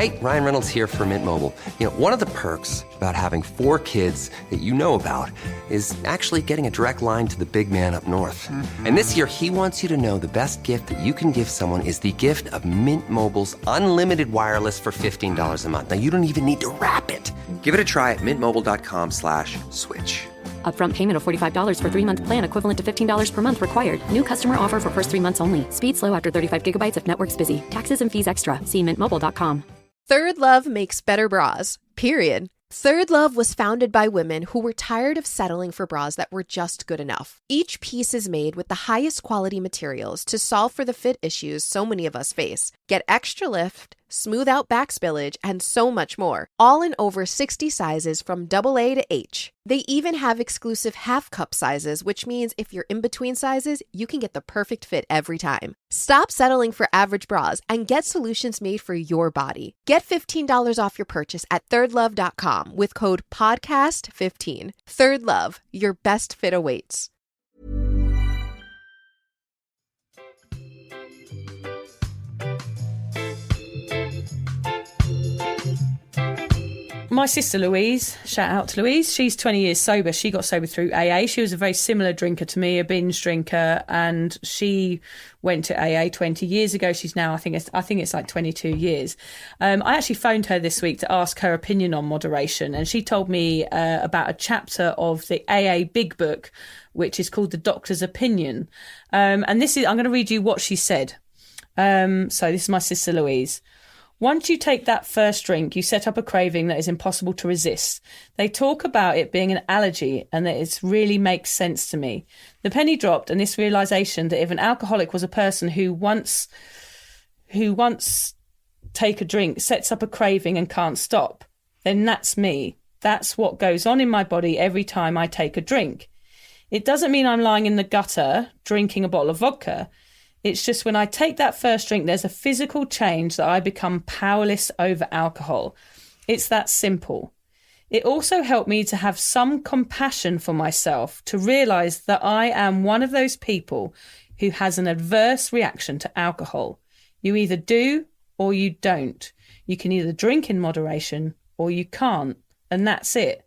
Hey, Ryan Reynolds here for Mint Mobile. You know, one of the perks about having 4 kids that you know about is actually getting a direct line to the big man up north. And this year, he wants you to know the best gift that you can give someone is the gift of Mint Mobile's unlimited wireless for $15 a month. Now, you don't even need to wrap it. Give it a try at mintmobile.com/switch. Upfront payment of $45 for 3-month plan equivalent to $15 per month required. New customer offer for first 3 months only. Speed slow after 35 gigabytes if network's busy. Taxes and fees extra. See mintmobile.com. Third Love makes better bras, period. Third Love was founded by women who were tired of settling for bras that were just good enough. Each piece is made with the highest quality materials to solve for the fit issues so many of us face. Get extra lift, smooth out back spillage, and so much more. All in over 60 sizes from AA to H. They even have exclusive half cup sizes, which means if you're in between sizes, you can get the perfect fit every time. Stop settling for average bras and get solutions made for your body. Get $15 off your purchase at thirdlove.com with code PODCAST15. Third Love, your best fit awaits. My sister Louise, shout out to Louise, she's 20 years sober. She got sober through AA. She was a very similar drinker to me, a binge drinker, and she went to AA 20 years ago. She's now, I think it's like 22 years. I actually phoned her this week to ask her opinion on moderation, and she told me about a chapter of the AA Big Book, which is called The Doctor's Opinion. And I'm going to read you what she said. So this is my sister Louise. Once you take that first drink, you set up a craving that is impossible to resist. They talk about it being an allergy and that it really makes sense to me. The penny dropped, and this realisation that if an alcoholic was a person who once take a drink, sets up a craving and can't stop, then that's me. That's what goes on in my body every time I take a drink. It doesn't mean I'm lying in the gutter drinking a bottle of vodka. It's just when I take that first drink, there's a physical change that I become powerless over alcohol. It's that simple. It also helped me to have some compassion for myself, to realise that I am one of those people who has an adverse reaction to alcohol. You either do or you don't. You can either drink in moderation or you can't, and that's it.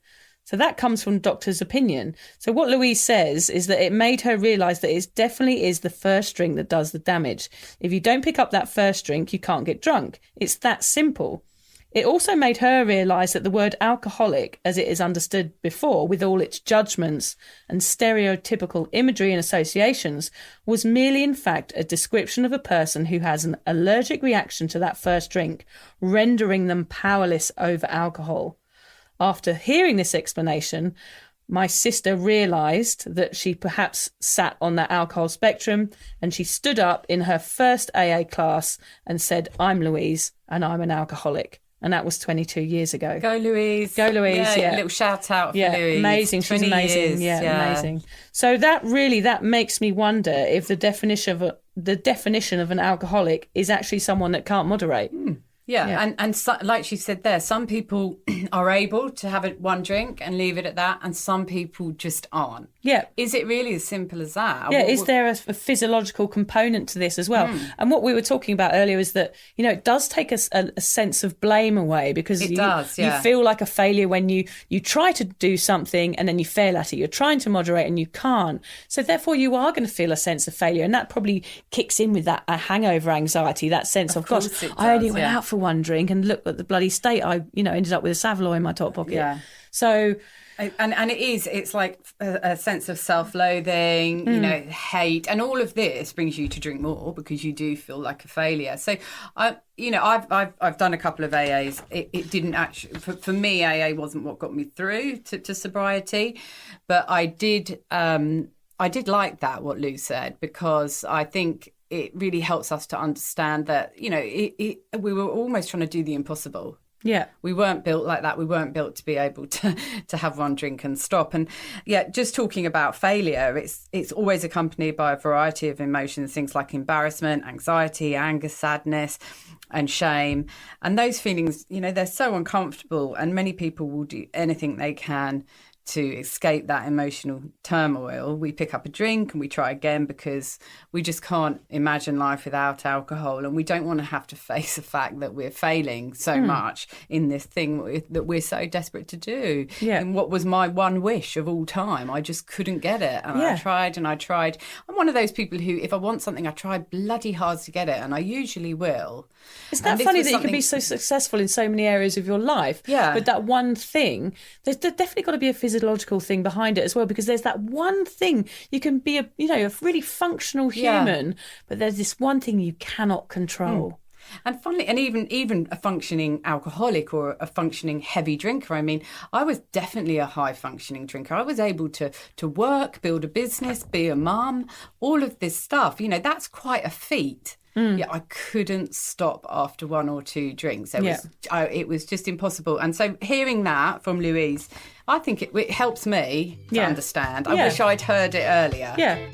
So that comes from doctor's opinion. So what Louise says is that it made her realise that it definitely is the first drink that does the damage. If you don't pick up that first drink, you can't get drunk. It's that simple. It also made her realise that the word alcoholic, as it is understood before, with all its judgments and stereotypical imagery and associations, was merely in fact a description of a person who has an allergic reaction to that first drink, rendering them powerless over alcohol. After hearing this explanation, my sister realised that she perhaps sat on that alcohol spectrum, and she stood up in her first AA class and said, I'm Louise and I'm an alcoholic. And that was 22 years ago. Go Louise. Go Louise, yeah. A little shout out for Louise. Amazing. She's amazing. Years, yeah, amazing. So that makes me wonder if the definition of an alcoholic is actually someone that can't moderate. Yeah. And so, like she said there, some people are able to have one drink and leave it at that, and some people just aren't. Yeah. Is it really as simple as that? Yeah, is there a physiological component to this as well? And what we were talking about earlier is that, it does take a sense of blame away, because you feel like a failure when you try to do something and then you fail at it. You're trying to moderate and you can't. So therefore you are going to feel a sense of failure, and that probably kicks in with that hangover anxiety, that sense of gosh, I only went out for one drink and look at the bloody state I ended up with a Savaloy in my top pocket. Yeah. So and it's like a sense of self-loathing, hate, and all of this brings you to drink more because you do feel like a failure. So I've done a couple of AAs. It didn't actually, for me, AA wasn't what got me through to sobriety, but I did like that, what Lou said, because I think it really helps us to understand that, we were almost trying to do the impossible. Yeah. We weren't built like that. We weren't built to be able to have one drink and stop. And just talking about failure, it's always accompanied by a variety of emotions, things like embarrassment, anxiety, anger, sadness, and shame. And those feelings, they're so uncomfortable, and many people will do anything they can to escape that emotional turmoil, we pick up a drink and we try again, because we just can't imagine life without alcohol. And we don't want to have to face the fact that we're failing so much in this thing that we're so desperate to do. Yeah. And what was my one wish of all time, I just couldn't get it. And Yeah. I tried and I tried. I'm one of those people who, if I want something, I try bloody hard to get it. And I usually will. Isn't that And this funny was that you can be something- so successful in so many areas of your life? Yeah. But that one thing, there's definitely got to be a physiological thing behind it as well, because there's that one thing you can be a really functional human, but there's this one thing you cannot control. And funnily, and even a functioning alcoholic or a functioning heavy drinker. I mean, I was definitely a high functioning drinker. I was able to work, build a business, be a mum, all of this stuff. You know, that's quite a feat. Yeah, I couldn't stop after one or two drinks. It was just impossible. And so hearing that from Louise, I think it helps me to understand. I wish I'd heard it earlier. Yeah.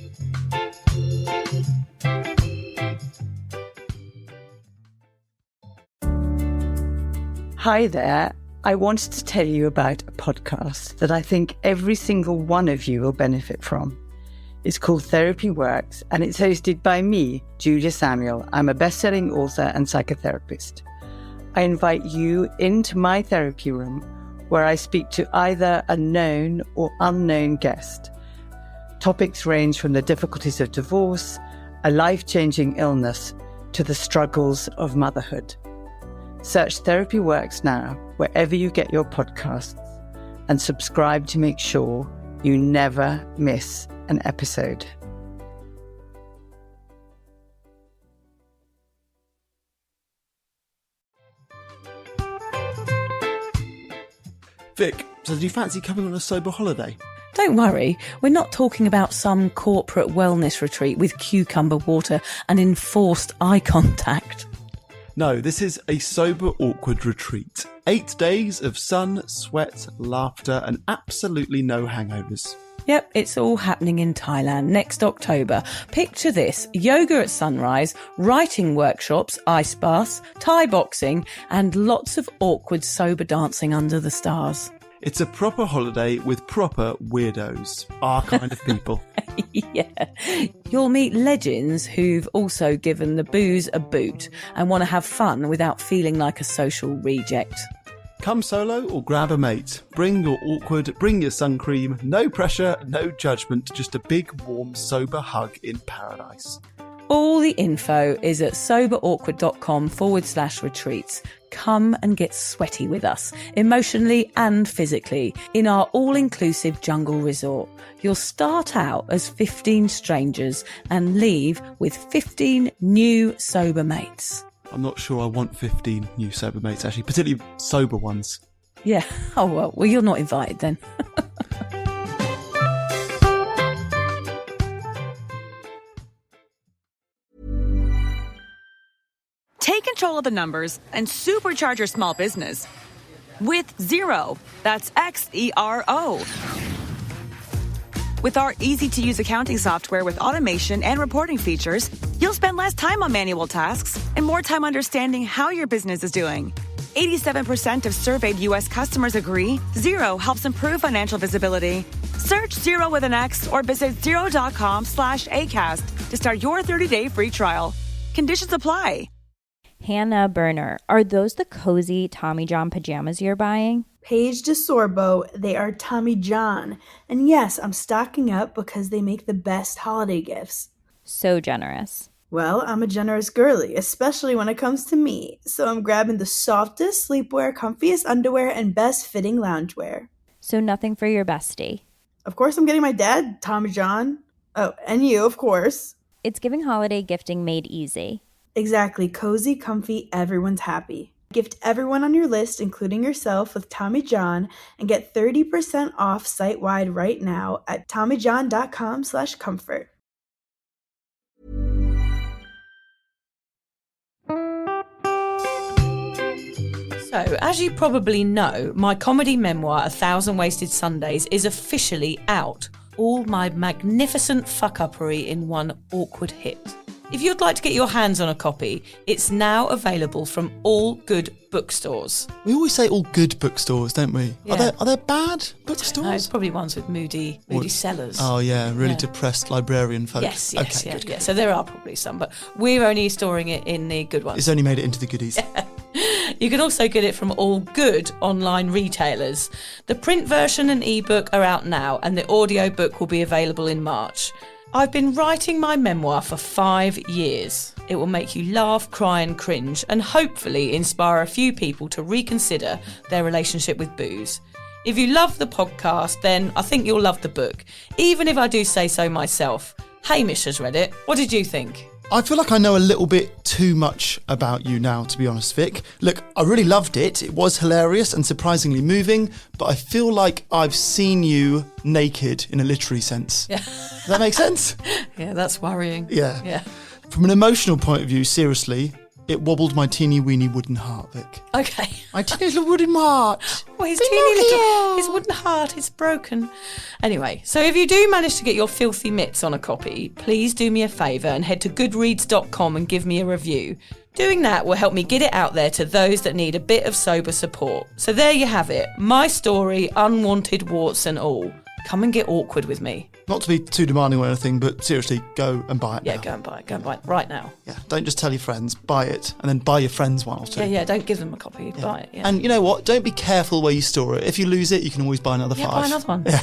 Hi there. I wanted to tell you about a podcast that I think every single one of you will benefit from. It's called Therapy Works, and it's hosted by me, Julia Samuel. I'm a best-selling author and psychotherapist. I invite you into my therapy room, where I speak to either a known or unknown guest. Topics range from the difficulties of divorce, a life-changing illness, to the struggles of motherhood. Search Therapy Works now, wherever you get your podcasts, and subscribe to make sure you never miss an episode. Vic, so do you fancy coming on a sober holiday? Don't worry, we're not talking about some corporate wellness retreat with cucumber water and enforced eye contact. No, this is a sober awkward retreat. 8 days of sun, sweat, laughter, and absolutely no hangovers. Yep, it's all happening in Thailand next October. Picture this: yoga at sunrise, writing workshops, ice baths, Thai boxing, and lots of awkward sober dancing under the stars. It's a proper holiday with proper weirdos. Our kind of people. Yeah. You'll meet legends who've also given the booze a boot and want to have fun without feeling like a social reject. Come solo or grab a mate. Bring your awkward, bring your sun cream. No pressure, no judgment, just a big, warm, sober hug in paradise. All the info is at soberawkward.com/retreats. Come and get sweaty with us, emotionally and physically, in our all-inclusive jungle resort. You'll start out as 15 strangers and leave with 15 new sober mates. I'm not sure I want 15 new sober mates, actually, particularly sober ones. Yeah. Oh, well, you're not invited then. Take control of the numbers and supercharge your small business with Xero. That's Xero. With our easy-to-use accounting software with automation and reporting features, you'll spend less time on manual tasks and more time understanding how your business is doing. 87% of surveyed U.S. customers agree Xero helps improve financial visibility. Search Xero with an X or visit Xero.com/Acast to start your 30-day free trial. Conditions apply. Hannah Burner, are those the cozy Tommy John pajamas you're buying? Paige DeSorbo, they are Tommy John. And yes, I'm stocking up because they make the best holiday gifts. So generous. Well, I'm a generous girly, especially when it comes to me. So I'm grabbing the softest sleepwear, comfiest underwear, and best fitting loungewear. So nothing for your bestie. Of course, I'm getting my dad, Tommy John. Oh, and you, of course. It's giving holiday gifting made easy. Exactly. Cozy, comfy, everyone's happy. Gift everyone on your list, including yourself, with Tommy John and get 30% off site-wide right now at TommyJohn.com/comfort. So, as you probably know, my comedy memoir, 1,000 Wasted Sundays, is officially out. All my magnificent fuck-uppery in one awkward hit. If you'd like to get your hands on a copy, it's now available from all good bookstores. We always say all good bookstores, don't we? Yeah. Are there bad No, bookstores? it's probably ones with moody sellers. Oh yeah, really Yeah. depressed librarian folk. Yes, Okay, yeah, good. yeah. So there are probably some, but we're only storing it in the good ones. It's only made it into the goodies. You can also get it from all good online retailers. The print version and ebook are out now, and the audiobook will be available in March. I've been writing my memoir for 5 years. It will make you laugh, cry and cringe, and hopefully inspire a few people to reconsider their relationship with booze. If you love the podcast, then I think you'll love the book, even if I do say so myself. Hamish has read it. What did you think? I feel like I know a little bit too much about you now, to be honest, Vic. Look, I really loved it. It was hilarious and surprisingly moving, but I feel like I've seen you naked in a literary sense. Yeah. Does that make sense? Yeah, that's worrying. Yeah. From an emotional point of view, seriously, it wobbled my teeny weeny wooden heart, Vic. Okay. My teeny little wooden heart. Well, his wooden heart is broken. Anyway, so if you do manage to get your filthy mitts on a copy, please do me a favour and head to goodreads.com and give me a review. Doing that will help me get it out there to those that need a bit of sober support. So there you have it. My story, unwanted warts and all. Come and get awkward with me. Not to be too demanding or anything, but seriously, go and buy it now. Yeah, go and buy it. Go and buy it right now. Yeah, don't just tell your friends, buy it, and then buy your friends one or two. Yeah, don't give them a copy. Buy it, yeah. And you know what? Don't be careful where you store it. If you lose it, you can always buy another 5. Buy another one. Yeah.